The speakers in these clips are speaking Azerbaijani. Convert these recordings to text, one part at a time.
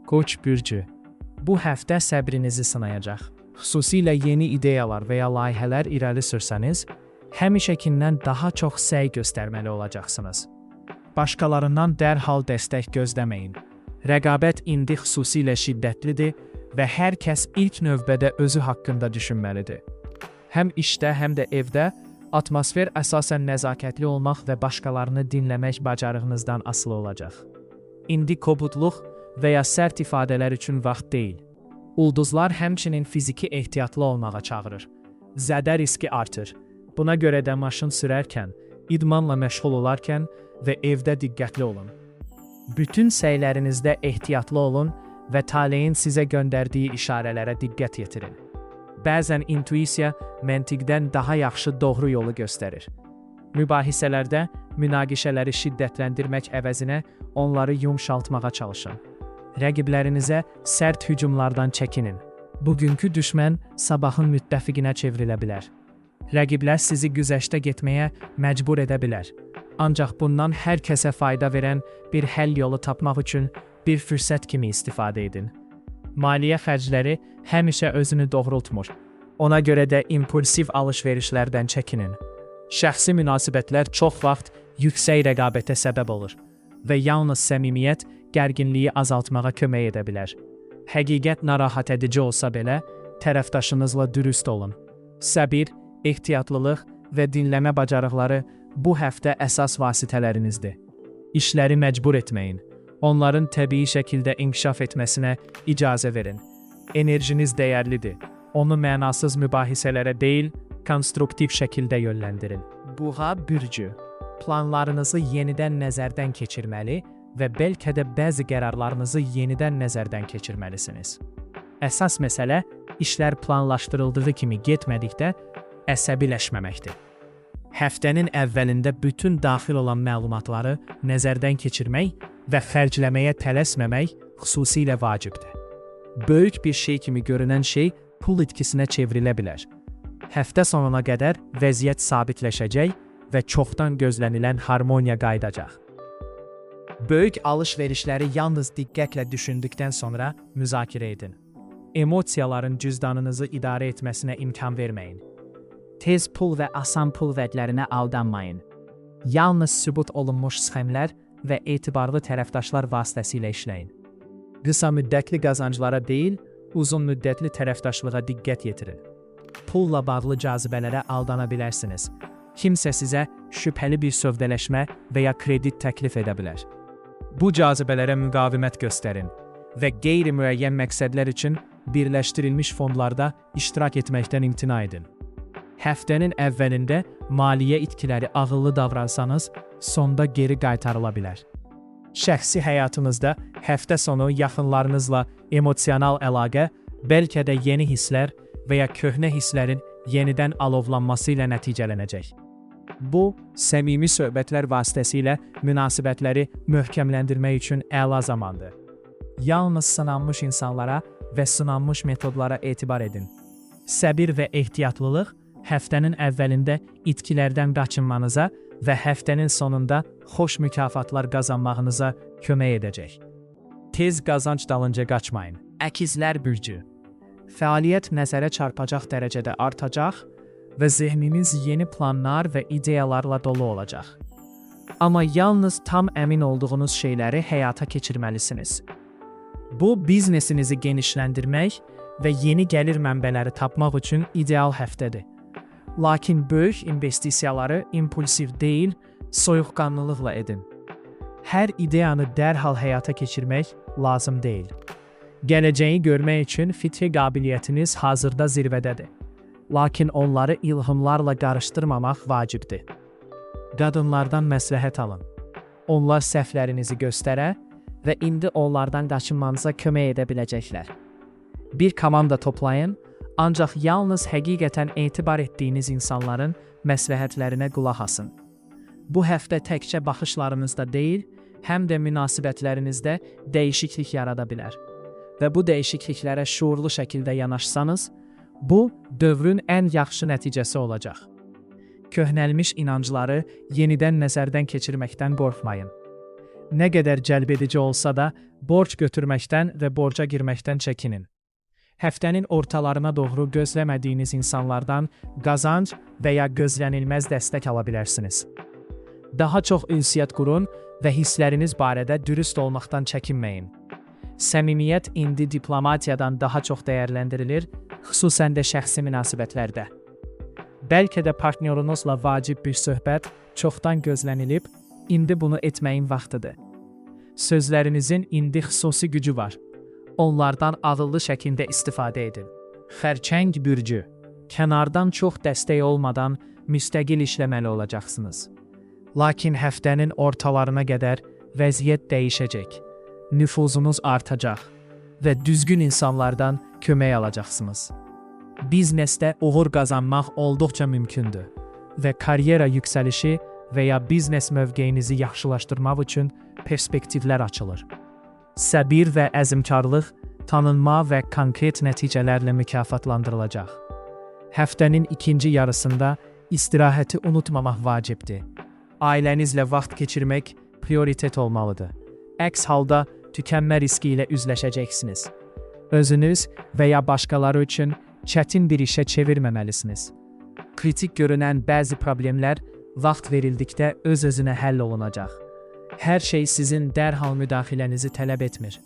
Koç bürcü. Bu həftə səbrinizi sınayacaq. Xüsusilə yeni ideyalar və ya layihələr irəli sürsəniz, həmişəkindən daha çox səy göstərməli olacaqsınız. Başqalarından dərhal dəstək gözləməyin. Rəqabət indi xüsusilə şiddətlidir və hər kəs ilk növbədə özü haqqında düşünməlidir. Həm işdə, həm də evdə atmosfer əsasən nəzakətli olmaq və başqalarını dinləmək bacarığınızdan asılı olacaq. İndi kobudluq və ya sərt ifadələr üçün vaxt deyil. Ulduzlar həmçinin fiziki ehtiyatlı olmağa çağırır. Zədə riski artır. Buna görə də maşın sürərkən, idmanla məşğul olarkən və evdə diqqətli olun. Bütün səylərinizdə ehtiyatlı olun və taleyin sizə göndərdiyi işarələrə diqqət yetirin. Bəzən intuisiya məntiqdən daha yaxşı doğru yolu göstərir. Mübahisələrdə münaqişələri şiddətləndirmək əvəzinə onları yumşaltmağa çalışın. Rəqiblərinizə sərt hücumlardan çəkinin. Bugünkü düşmən sabahın müttəfiqinə çevrilə bilər. Rəqiblər sizi güzəştə getməyə məcbur edə bilər. Ancaq bundan hər kəsə fayda verən bir həll yolu tapmaq üçün bir fürsət kimi istifadə edin. Maliyyə xərcləri həmişə özünü doğrultmur. Ona görə də impulsiv alış-verişlərdən çəkinin. Şəxsi münasibətlər çox vaxt yüksək rəqabətə səbəb olur və yalnız səmimiyyət gərginliyi azaltmağa kömək edə bilər. Həqiqət narahat edici olsa belə, tərəfdaşınızla dürüst olun. Səbir, ehtiyatlılıq və dinləmə bacarıqları bu həftə əsas vasitələrinizdir. İşləri məcbur etməyin. Onların təbii şəkildə inkişaf etməsinə icazə verin. Enerjiniz dəyərlidir. Onu mənasız mübahisələrə deyil, konstruktiv şəkildə yönləndirin. Buğa bürcü. Planlarınızı yenidən nəzərdən keçirməli və bəlkə də bəzi qərarlarınızı yenidən nəzərdən keçirməlisiniz. Əsas məsələ işlər planlaşdırıldığı kimi getmədikdə əsəbiləşməməkdir. Həftənin əvvəlində bütün daxil olan məlumatları nəzərdən keçirmək və xərcləməyə tələsməmək xüsusilə vacibdir. Böyük bir şey kimi görünən şey pul itkisinə çevrilə bilər. Həftə sonuna qədər vəziyyət sabitləşəcək və çoxdan gözlənilən harmoniya qayıdacaq. Böyük alış-verişləri yalnız diqqətlə düşündükdən sonra müzakirə edin. Emosiyaların cüzdanınızı idarə etməsinə imkan verməyin. Tez pul və asan pul vədlərinə aldanmayın. Yalnız sübut olunmuş sxemlər və etibarlı tərəfdaşlar vasitəsilə işləyin. Qısa müddətli qazanclara deyil, uzun müddətli tərəfdaşlığa diqqət yetirin. Pulla bağlı cazibələrə aldana bilərsiniz. Kimsə sizə şübhəli bir sövdələşmə və ya kredit təklif edə bilər. Bu cazibələrə müqavimət göstərin və qeyri-müəyyən məqsədlər üçün birləşdirilmiş fondlarda iştirak etməkdən imtina edin. Həftənin əvvəlində maliyyə itkiləri ağıllı davransanız, sonda geri qaytarıla bilər. Şəxsi həyatınızda həftə sonu yaxınlarınızla emosional əlaqə, bəlkə də yeni hisslər və ya köhnə hisslərin yenidən alovlanması ilə nəticələnəcək. Bu, səmimi söhbətlər vasitəsilə münasibətləri möhkəmləndirmək üçün əla zamandır. Yalnız sınanmış insanlara və sınanmış metodlara etibar edin. Səbir və ehtiyatlılıq həftənin əvvəlində itkilərdən qaçınmanıza və həftənin sonunda xoş mükafatlar qazanmağınıza kömək edəcək. Tez qazanc dalınca qaçmayın. Əkizlər bürcü. Fəaliyyət nəzərə çarpacaq dərəcədə artacaq və zehniniz yeni planlar və ideyalarla dolu olacaq. Amma yalnız tam əmin olduğunuz şeyləri həyata keçirməlisiniz. Bu, biznesinizi genişləndirmək və yeni gəlir mənbələri tapmaq üçün ideal həftədir. Lakin böyük investisiyaları impulsiv deyil, soyuqqanlılıqla edin. Hər ideyanı dərhal həyata keçirmək lazım deyil. Gələcəyi görmək üçün fitri qabiliyyətiniz hazırda zirvədədir. Lakin onları ilhımlarla qarışdırmamaq vacibdir. Qadınlardan məsləhət alın. Onlar səhvlərinizi göstərə və indi onlardan qaçınmanıza kömək edə biləcəklər. Bir komanda toplayın, ancaq yalnız həqiqətən etibar etdiyiniz insanların məsləhətlərinə qulaq asın. Bu həftə təkcə baxışlarınızda deyil, həm də münasibətlərinizdə dəyişiklik yarada bilər. Və bu dəyişikliklərə şuurlu şəkildə yanaşsanız, bu, dövrün ən yaxşı nəticəsi olacaq. Köhnəlmiş inancları yenidən nəzərdən keçirməkdən qorxmayın. Nə qədər cəlbedici olsa da, borc götürməkdən və borca girməkdən çəkinin. Həftənin ortalarına doğru gözləmədiyiniz insanlardan qazanc və ya gözlənilməz dəstək ala bilərsiniz. Daha çox ünsiyyət qurun və hissləriniz barədə dürüst olmaqdan çəkinməyin. Səmimiyyət indi diplomatiyadan daha çox dəyərləndirilir, xüsusən də şəxsi münasibətlərdə. Bəlkə də partnyorunuzla vacib bir söhbət çoxdan gözlənilib, indi bunu etməyin vaxtıdır. Sözlərinizin indi xüsusi gücü var. Onlardan ağıllı şəkildə istifadə edin. Xərçəng bürcü, kənardan çox dəstək olmadan müstəqil işləməli olacaqsınız. Lakin həftənin ortalarına qədər vəziyyət dəyişəcək. Nüfuzunuz artacaq və düzgün insanlardan kömək alacaqsınız. Biznesdə uğur qazanmaq olduqca mümkündür və karyera yüksəlişi və ya biznes mövqeyinizi yaxşılaşdırmaq üçün perspektivlər açılır. Səbir və əzmkarlıq tanınma və konkret nəticələrlə mükafatlandırılacaq. Həftənin ikinci yarısında istirahəti unutmamaq vacibdir. Ailənizlə vaxt keçirmək prioritet olmalıdır. Əks halda tükənmə riski ilə üzləşəcəksiniz. Özünüz və ya başqaları üçün çətin bir işə çevirməməlisiniz. Kritik görünən bəzi problemlər vaxt verildikdə öz-özünə həll olunacaq. Hər şey sizin dərhal müdaxilənizi tələb etmir.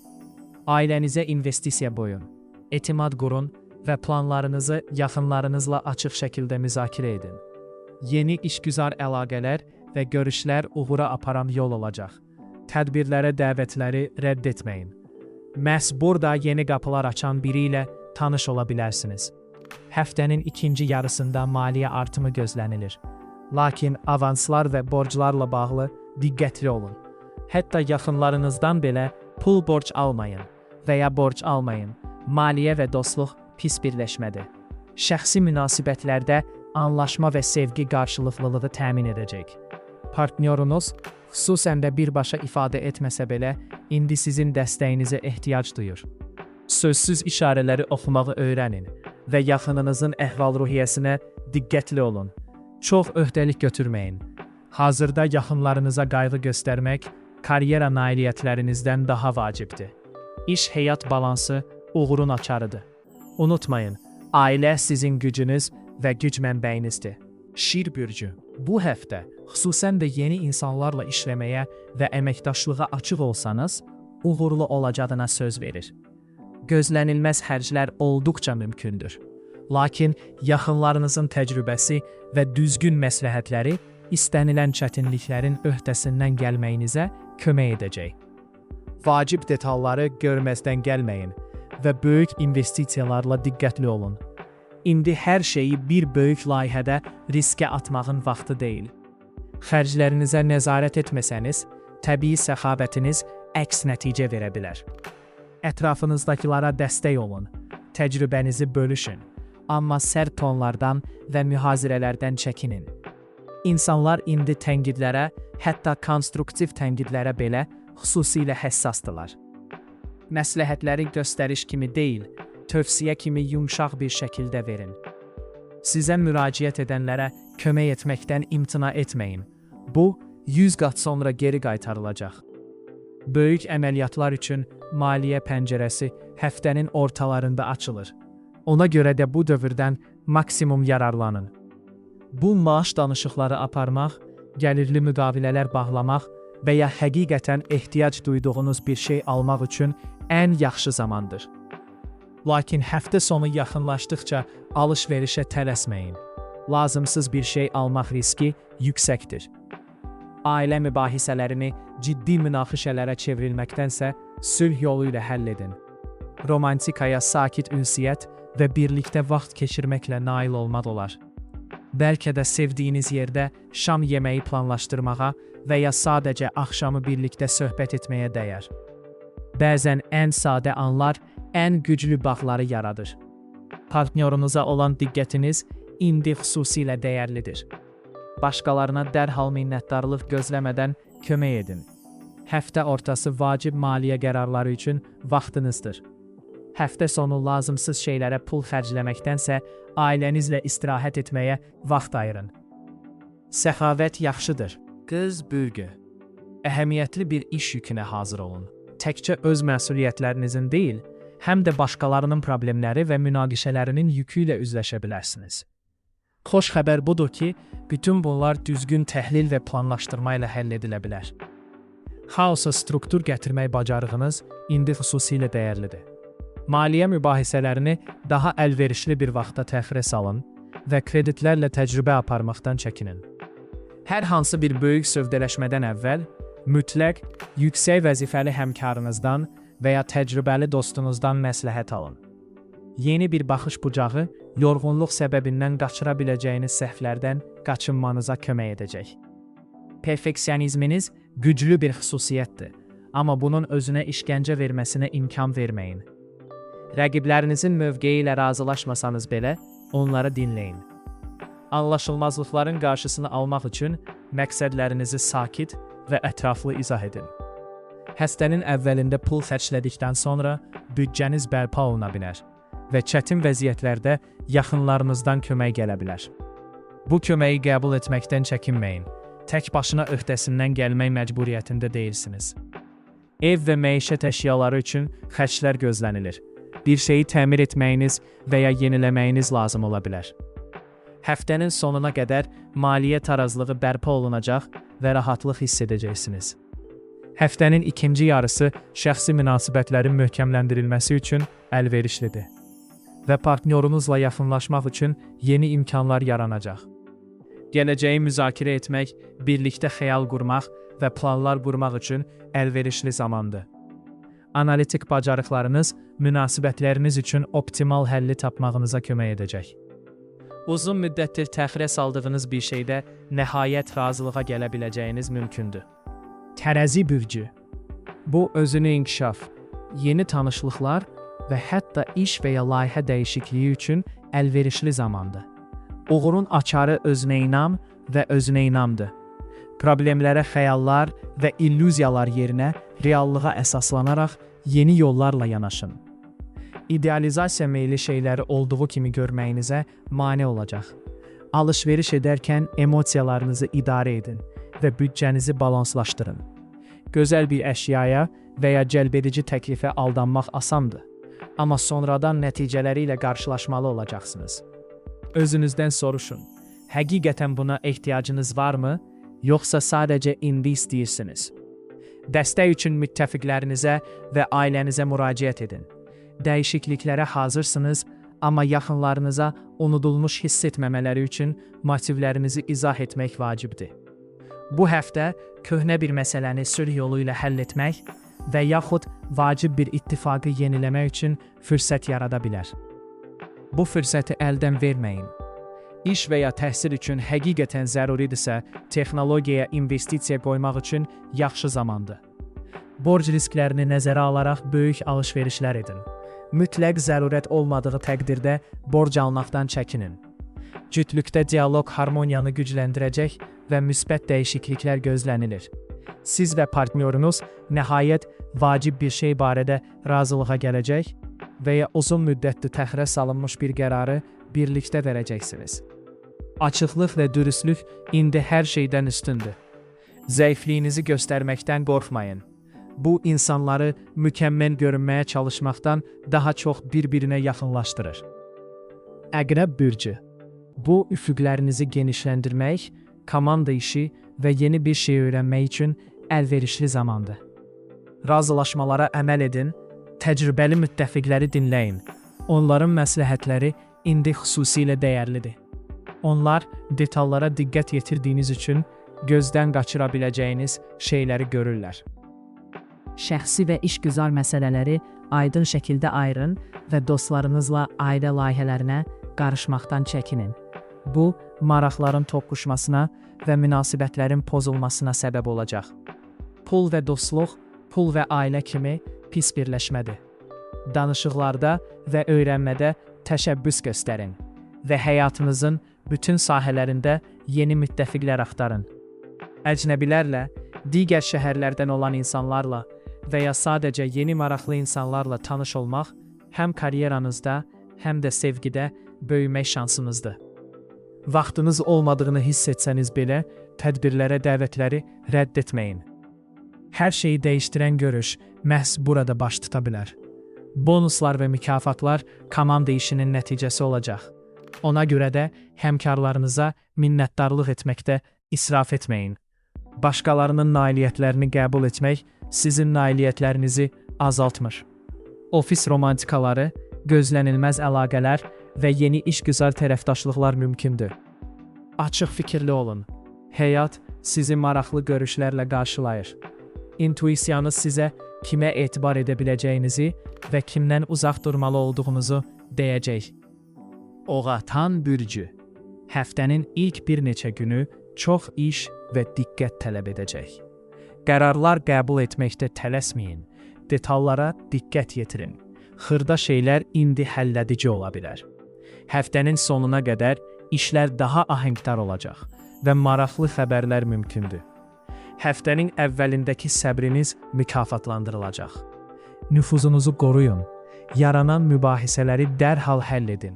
Ailənizə investisiya qoyun, etimad qurun və planlarınızı yaxınlarınızla açıq şəkildə müzakirə edin. Yeni işgüzar əlaqələr və görüşlər uğura aparan yol olacaq. Tədbirlərə dəvətləri rədd etməyin. Məhz burada yeni qapılar açan biri ilə tanış ola bilərsiniz. Həftənin ikinci yarısında maliyyə artımı gözlənilir. Lakin avanslar və borclarla bağlı diqqətli olun. Hətta yaxınlarınızdan belə pul borc almayın və ya borc almayın. Maliyyə və dostluq pis birləşmədir. Şəxsi münasibətlərdə anlaşma və sevgi qarşılıqlılığı təmin edəcək. Partnyorunuz xüsusən də birbaşa ifadə etməsə belə, indi sizin dəstəyinizə ehtiyac duyur. Sözsüz işarələri oxumağı öyrənin və yaxınınızın əhval-ruhiyyəsinə diqqətli olun. Çox öhdəlik götürməyin. Hazırda yaxınlarınıza qayğı göstərmək karyera nailiyyətlərinizdən daha vacibdir. İş-həyat balansı uğurun açarıdır. Unutmayın, ailə sizin gücünüz və güc mənbəyinizdir. Şir bürcü, bu həftə xüsusən də yeni insanlarla işləməyə və əməkdaşlığa açıq olsanız, uğurlu olacağına söz verir. Gözlənilməz xərclər olduqca mümkündür. Lakin yaxınlarınızın təcrübəsi və düzgün məsləhətləri istənilən çətinliklərin öhdəsindən gəlməyinizə kömək edəcək. Vacib detalları görməzdən gəlməyin və böyük investisiyalarla diqqətli olun. İndi hər şeyi bir böyük layihədə riskə atmağın vaxtı deyil. Xərclərinizə nəzarət etməsəniz, təbii səxavətiniz əks nəticə verə bilər. Ətrafınızdakılara dəstək olun, təcrübənizi bölüşün, amma sərt tonlardan və mühazirələrdən çəkinin. İnsanlar indi tənqidlərə, hətta konstruktiv tənqidlərə belə xüsusilə həssasdırlar. Məsləhətləri göstəriş kimi deyil, tövsiyə kimi yumşaq bir şəkildə verin. Sizə müraciət edənlərə kömək etməkdən imtina etməyin. Bu, 100 qat sonra geri qaytarılacaq. Böyük əməliyyatlar üçün maliyyə pəncərəsi həftənin ortalarında açılır. Ona görə də bu dövrdən maksimum yararlanın. Bu maaş danışıqları aparmaq, gəlirli müqavilələr bağlamaq və ya həqiqətən ehtiyac duyduğunuz bir şey almaq üçün ən yaxşı zamandır. Lakin həftə sonu yaxınlaşdıqca alış-verişə tələsməyin. Lazımsız bir şey almaq riski yüksəkdir. Ailə mübahisələrini ciddi münaqişələrə çevrilməkdənsə sülh yolu ilə həll edin. Romantikaya sakit ünsiyyət və birlikdə vaxt keçirməklə nail olmaq olar. Bəlkə də sevdiyiniz yerdə şam yeməyi planlaşdırmağa və ya sadəcə axşamı birlikdə söhbət etməyə dəyər. Bəzən ən sadə anlar ən güclü bağları yaradır. Partnyorunuza olan diqqətiniz indi xüsusilə dəyərlidir. Başqalarına dərhal minnətdarlıq gözləmədən kömək edin. Həftə ortası vacib maliyyə qərarları üçün vaxtınızdır. Həftə sonu lazımsız şeylərə pul xərcləməkdənsə, ailənizlə istirahət etməyə vaxt ayırın. Səxavət yaxşıdır. Qız bürgü. əhəmiyyətli bir iş yükünə hazır olun. Təkcə öz məsuliyyətlərinizin deyil, həm də başqalarının problemləri və münaqişələrinin yükü ilə üzləşə bilərsiniz. Xoş xəbər budur ki, bütün bunlar düzgün təhlil və planlaşdırma ilə həll edilə bilər. Xaosa struktur gətirmək bacarığınız indi xüsusilə dəyərlidir. Maliyyə mübahisələrini daha əlverişli bir vaxtda təxirə salın və kreditlərlə təcrübə aparmaqdan çəkinin. Hər hansı bir böyük sövdələşmədən əvvəl mütləq yüksək vəzifəli həmkarınızdan və ya təcrübəli dostunuzdan məsləhət alın. Yeni bir baxış bucağı yorğunluq səbəbindən qaçıra biləcəyiniz səhvlərdən qaçınmanıza kömək edəcək. Perfeksionizminiz güclü bir xüsusiyyətdir, amma bunun özünə işgəncə verməsinə imkan verməyin. Rəqiblərinizin mövqeyi ilə razılaşmasanız belə, onları dinləyin. Anlaşılmazlıqların qarşısını almaq üçün məqsədlərinizi sakit və ətraflı izah edin. Həftənin əvvəlində pul xərclədikdən sonra büdcəniz bərpa oluna bilər və çətin vəziyyətlərdə yaxınlarınızdan kömək gələ bilər. Bu köməyi qəbul etməkdən çəkinməyin. Tək başına öhdəsindən gəlmək məcburiyyətində deyilsiniz. Ev və məişət əşyaları üçün xərclər gözlənilir. Bir şeyi təmir etməyiniz və ya yeniləməyiniz lazım ola bilər. Həftənin sonuna qədər maliyyə tarazlığı bərpa olunacaq və rahatlıq hiss edəcəksiniz. Həftənin ikinci yarısı şəxsi münasibətlərin möhkəmləndirilməsi üçün əlverişlidir və partnyorunuzla yaxınlaşmaq üçün yeni imkanlar yaranacaq. Gələcəyi müzakirə etmək, birlikdə xəyal qurmaq və planlar qurmaq üçün əlverişli zamandır. Analitik bacarıqlarınız münasibətləriniz üçün optimal həlli tapmağınıza kömək edəcək. Uzun müddətdir təxirə saldığınız bir şeydə nəhayət razılığa gələ biləcəyiniz mümkündür. Tərəzi bürcü. Bu özünü inkişaf, yeni tanışlıqlar və hətta iş və ya layihə dəyişikliyi üçün əlverişli zamandır. Uğurun açarı özünə inam və özünə inamdır. Problemlərə xəyallar və illüziyalar yerinə reallığa əsaslanaraq yeni yollarla yanaşın. İdealizasiya meyli şeyləri olduğu kimi görməyinizə mane olacaq. Alış-veriş edərkən emosiyalarınızı idarə edin və büdcənizi balanslaşdırın. Gözəl bir əşyaya və ya cəlbedici təklifə aldanmaq asandır, amma sonradan nəticələri ilə qarşılaşmalı olacaqsınız. Özünüzdən soruşun, həqiqətən buna ehtiyacınız varmı, yoxsa sadəcə indi istəyirsiniz? Dəstək üçün müttəfiqlərinizə və ailənizə müraciət edin. Dəyişikliklərə hazırsınız, amma yaxınlarınıza unudulmuş hiss etməmələri üçün motivlərinizi izah etmək vacibdir. Bu həftə köhnə bir məsələni sülh yolu ilə həll etmək və yaxud vacib bir ittifaqı yeniləmək üçün fürsət yarada bilər. Bu fürsəti əldən verməyin. İş və ya təhsil üçün həqiqətən zəruridirsə, texnologiyaya investisiya qoymaq üçün yaxşı zamandır. Borc risklərini nəzərə alaraq böyük alış-verişlər edin. Mütləq zərurət olmadığı təqdirdə borc almaqdan çəkinin. Cütlükdə dialoq harmoniyanı gücləndirəcək və müsbət dəyişikliklər gözlənilir. Siz və partnyorunuz nəhayət vacib bir şey barədə razılığa gələcək və ya uzun müddətli təxirə salınmış bir qərarı birlikdə verəcəksiniz. Açıqlıq və dürüstlük indi hər şeydən üstündür. Zəifliyinizi göstərməkdən qorxmayın. Bu, insanları mükəmməl görünməyə çalışmaqdan daha çox bir-birinə yaxınlaşdırır. Əqrəb bürcü. Bu, üfüqlərinizi genişləndirmək, komanda işi və yeni bir şey öyrənmək üçün əlverişli zamandır. Razılaşmalara əməl edin, təcrübəli müttəfiqləri dinləyin. Onların məsləhətləri indi xüsusilə dəyərlidir. Onlar detallara diqqət yetirdiyiniz üçün gözdən qaçıra biləcəyiniz şeyləri görürlər. Şəxsi və işgüzar məsələləri aydın şəkildə ayırın və dostlarınızla ailə layihələrinə qarışmaqdan çəkinin. Bu, maraqların toqquşmasına və münasibətlərin pozulmasına səbəb olacaq. Pul və dostluq, pul və ailə kimi pis birləşmədir. Danışıqlarda və öyrənmədə təşəbbüs göstərin və həyatınızın bütün sahələrində yeni müttəfiqlər axtarın. Əcnəbilərlə, digər şəhərlərdən olan insanlarla və ya sadəcə yeni maraqlı insanlarla tanış olmaq həm karyeranızda, həm də sevgidə böyümək şansınızdır. Vaxtınız olmadığını hiss etsəniz belə, tədbirlərə dəvətləri rədd etməyin. Hər şeyi dəyişdirən görüş məhz burada baş tuta bilər. Bonuslar və mükafatlar komanda işinin nəticəsi olacaq. Ona görə də həmkarlarınıza minnətdarlıq etməkdə israf etməyin. Başqalarının nailiyyətlərini qəbul etmək sizin nailiyyətlərinizi azaltmır. Ofis romantikaları, gözlənilməz əlaqələr və yeni işgüzar tərəfdaşlıqlar mümkündür. Açıq fikirli olun. Həyat sizi maraqlı görüşlərlə qarşılayır. İntuisiyanız sizə kimə etibar edə biləcəyinizi və kimdən uzaq durmalı olduğunuzu deyəcək. Oğatan bürcü. Həftənin ilk bir neçə günü çox iş və diqqət tələb edəcək. Qərarlar qəbul etməkdə tələsməyin. Detallara diqqət yetirin. Xırda şeylər indi həlledici ola bilər. Həftənin sonuna qədər işlər daha ahəngdar olacaq və maraqlı xəbərlər mümkündür. Həftənin əvvəlindəki səbriniz mükafatlandırılacaq. Nüfuzunuzu qoruyun. Yaranan mübahisələri dərhal həll edin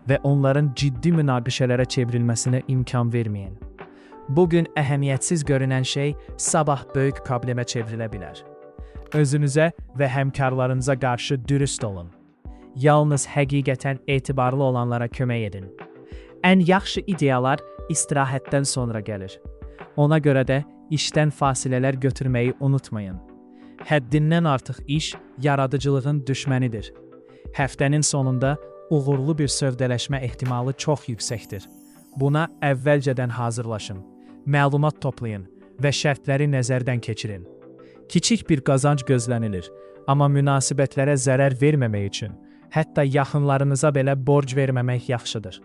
və onların ciddi münaqişələrə çevrilməsinə imkan verməyin. Bugün əhəmiyyətsiz görünən şey sabah böyük problemə çevrilə bilər. Özünüzə və həmkarlarınıza qarşı dürüst olun. Yalnız həqiqətən etibarlı olanlara kömək edin. Ən yaxşı ideyalar istirahətdən sonra gəlir. Ona görə də işdən fasilələr götürməyi unutmayın. Həddindən artıq iş yaradıcılığın düşmənidir. Həftənin sonunda uğurlu bir sövdələşmə ehtimalı çox yüksəkdir. Buna əvvəlcədən hazırlaşın. Məlumat toplayın və şərtləri nəzərdən keçirin. Kiçik bir qazanc gözlənilir, amma münasibətlərə zərər verməmək üçün hətta yaxınlarınıza belə borc verməmək yaxşıdır.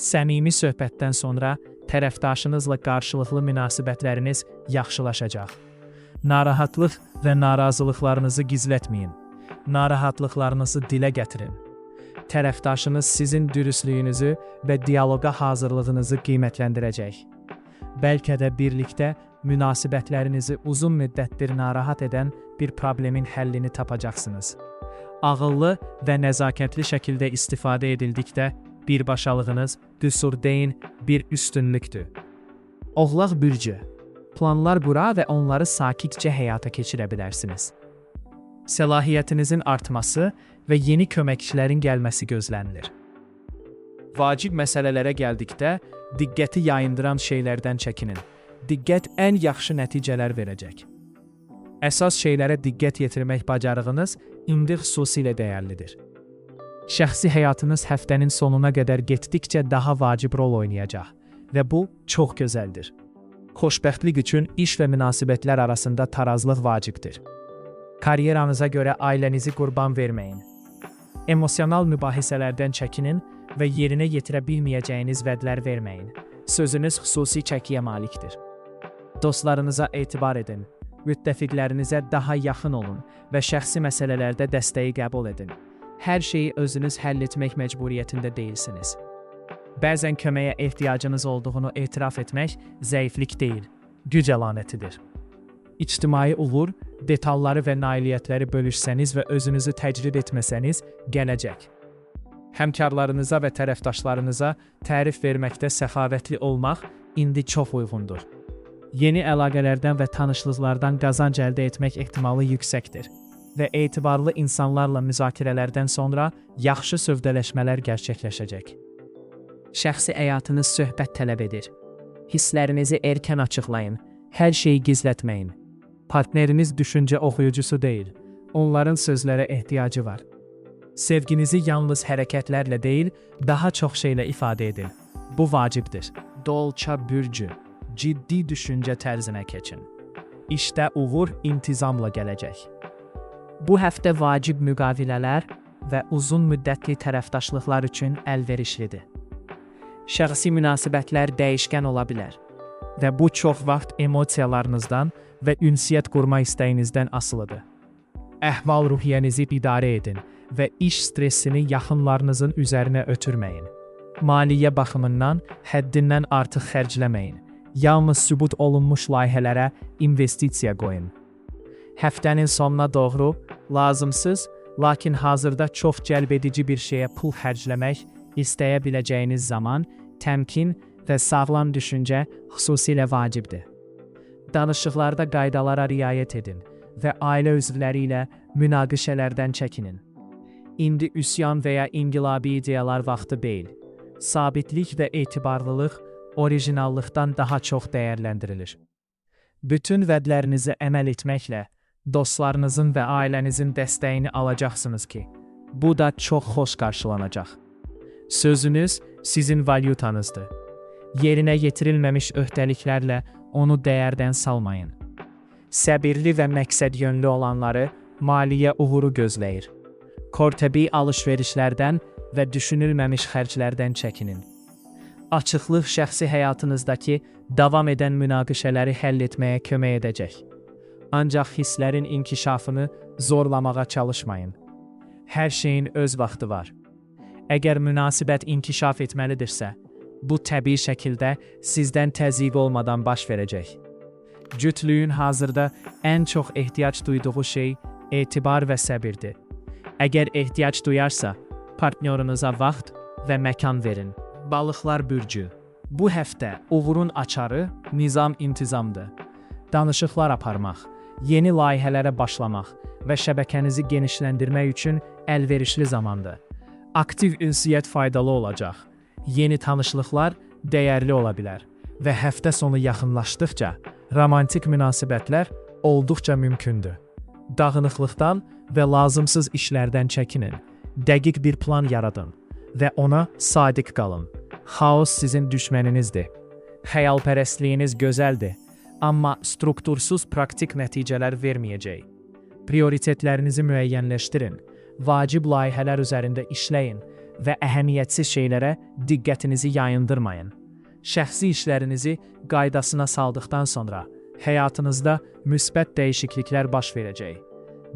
Səmimi söhbətdən sonra tərəfdaşınızla qarşılıqlı münasibətləriniz yaxşılaşacaq. Narahatlıq və narazılıqlarınızı gizlətməyin. Narahatlıqlarınızı dilə gətirin. Tərəfdaşınız sizin dürüstlüyünüzü və dialoqa hazırlığınızı qiymətləndirəcək. Bəlkə də birlikdə münasibətlərinizi uzun müddətdir narahat edən bir problemin həllini tapacaqsınız. Ağıllı və nəzakətli şəkildə istifadə edildikdə birbaşalığınız qüsur deyil, bir üstünlükdür. Oğlaq bürcü. Planlar qura və onları sakitcə həyata keçirə bilərsiniz. Səlahiyyətinizin artması və yeni köməkçilərin gəlməsi gözlənilir. Vacib məsələlərə gəldikdə diqqəti yayındıran şeylərdən çəkinin. Diqqət ən yaxşı nəticələr verəcək. Əsas şeylərə diqqət yetirmək bacarığınız indi xüsusilə dəyərlidir. Şəxsi həyatınız həftənin sonuna qədər getdikcə daha vacib rol oynayacaq və bu çox gözəldir. Xoşbəxtlik üçün iş və münasibətlər arasında tarazlıq vacibdir. Karyeranıza görə ailənizi qurban verməyin. Emosional mübahisələrdən çəkinin və yerinə yetirə bilməyəcəyiniz vədlər verməyin. Sözünüz xüsusi çəkiyə malikdir. Dostlarınıza etibar edin. Müttəfiqlərinizə daha yaxın olun və şəxsi məsələlərdə dəstəyi qəbul edin. Hər şeyi özünüz həll etmək məcburiyyətində deyilsiniz. Bəzən köməyə ehtiyacınız olduğunu etiraf etmək zəiflik deyil, güc əlamətidir. İctimai uğur, detalları və nailiyyətləri bölüşsəniz və özünüzü təcrid etməsəniz gələcək. Həmkarlarınıza və tərəfdaşlarınıza tərif verməkdə səxavətli olmaq indi çox uyğundur. Yeni əlaqələrdən və tanışlıqlardan qazanc əldə etmək ehtimalı yüksəkdir və etibarlı insanlarla müzakirələrdən sonra yaxşı sövdələşmələr gerçəkləşəcək. Şəxsi həyatınız söhbət tələb edir. Hisslərinizi erkən açıqlayın, hər şeyi gizlətməyin. Partneriniz düşüncə oxuyucusu deyil, onların sözlərə ehtiyacı var. Sevginizi yalnız hərəkətlərlə deyil, daha çox şeylə ifadə edin. Bu vacibdir. Dolça bürcü, ciddi düşüncə tərzinə keçin. İşdə uğur intizamla gələcək. Bu həftə vacib müqavilələr və uzun müddətli tərəfdaşlıqlar üçün əlverişlidir. Şəxsi münasibətlər dəyişkən ola bilər və bu çox vaxt emosiyalarınızdan və ünsiyyət qurma istəyinizdən asılıdır. Əhval-ruhiyyənizi idarə edin və iş stressini yaxınlarınızın üzərinə ötürməyin. Maliyyə baxımından həddindən artıq xərcləməyin. Yalnız sübut olunmuş layihələrə investisiya qoyun. Həftənin sonuna doğru lazımsız, lakin hazırda çox cəlbedici bir şeyə pul xərcləmək istəyə biləcəyiniz zaman təmkin və sağlam düşüncə xüsusilə vacibdir. Danışıqlarda qaydalara riayət edin və ailə üzvləri ilə münaqişələrdən çəkinin. İndi üsyan və ya inqilabi ideyalar vaxtı deyil. Sabitlik və etibarlılıq orijinallıqdan daha çox dəyərləndirilir. Bütün vədlərinizi əməl etməklə dostlarınızın və ailənizin dəstəyini alacaqsınız ki, bu da çox xoş qarşılanacaq. Sözünüz sizin valyutanızdır. Yerinə yetirilməmiş öhdəliklərlə onu dəyərdən salmayın. Səbirli və məqsədyönlü olanları maliyyə uğuru gözləyir. Kortəbi alış-verişlərdən və düşünülməmiş xərclərdən çəkinin. Açıqlıq şəxsi həyatınızdakı davam edən münaqişələri həll etməyə kömək edəcək. Ancaq hisslərin inkişafını zorlamağa çalışmayın. Hər şeyin öz vaxtı var. Əgər münasibət inkişaf etməlidirsə, bu təbii şəkildə sizdən təzyiq olmadan baş verəcək. Cütlüyün hazırda ən çox ehtiyac duyduğu şey etibar və səbirdir. Əgər ehtiyac duyarsa, partnyorunuza vaxt və məkan verin. Balıqlar bürcü. Bu həftə uğurun açarı nizam-intizamdır. Danışıqlar aparmaq, yeni layihələrə başlamaq və şəbəkənizi genişləndirmək üçün əlverişli zamandır. Aktiv ünsiyyət faydalı olacaq. Yeni tanışlıqlar dəyərli ola bilər və həftə sonu yaxınlaşdıqca romantik münasibətlər olduqca mümkündür. Dağınıqlıqdan və lazımsız işlərdən çəkinin. Dəqiq bir plan yaradın və ona sadiq qalın. Xaos sizin düşməninizdir. Xəyalpərəstliyiniz gözəldir, amma struktursuz praktik nəticələr verməyəcək. Prioritetlərinizi müəyyənləşdirin, vacib layihələr üzərində işləyin və əhəmiyyətsiz şeylərə diqqətinizi yayındırmayın. Şəxsi işlərinizi qaydasına saldıqdan sonra həyatınızda müsbət dəyişikliklər baş verəcək.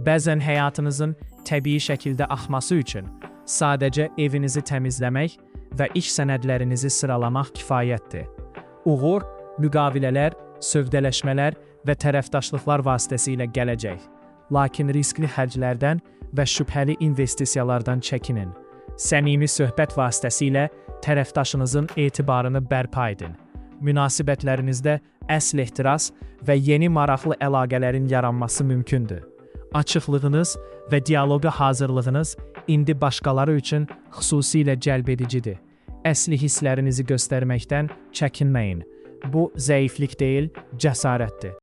Bəzən həyatınızın təbii şəkildə axması üçün sadəcə evinizi təmizləmək və iş sənədlərinizi sıralamaq kifayətdir. Uğur, müqavilələr, sövdələşmələr və tərəfdaşlıqlar vasitəsilə gələcək. Lakin riskli xərclərdən və şübhəli investisiyalardan çəkinin. Səmimi söhbət vasitəsilə tərəfdaşınızın etibarını bərpa edin. Münasibətlərinizdə əsl ehtiras və yeni maraqlı əlaqələrin yaranması mümkündür. Açıqlığınız və dialoqa hazırlığınız indi başqaları üçün xüsusilə cəlbedicidir. Əsli hisslərinizi göstərməkdən çəkinməyin. Bu zəiflik deyil, cəsarətdir.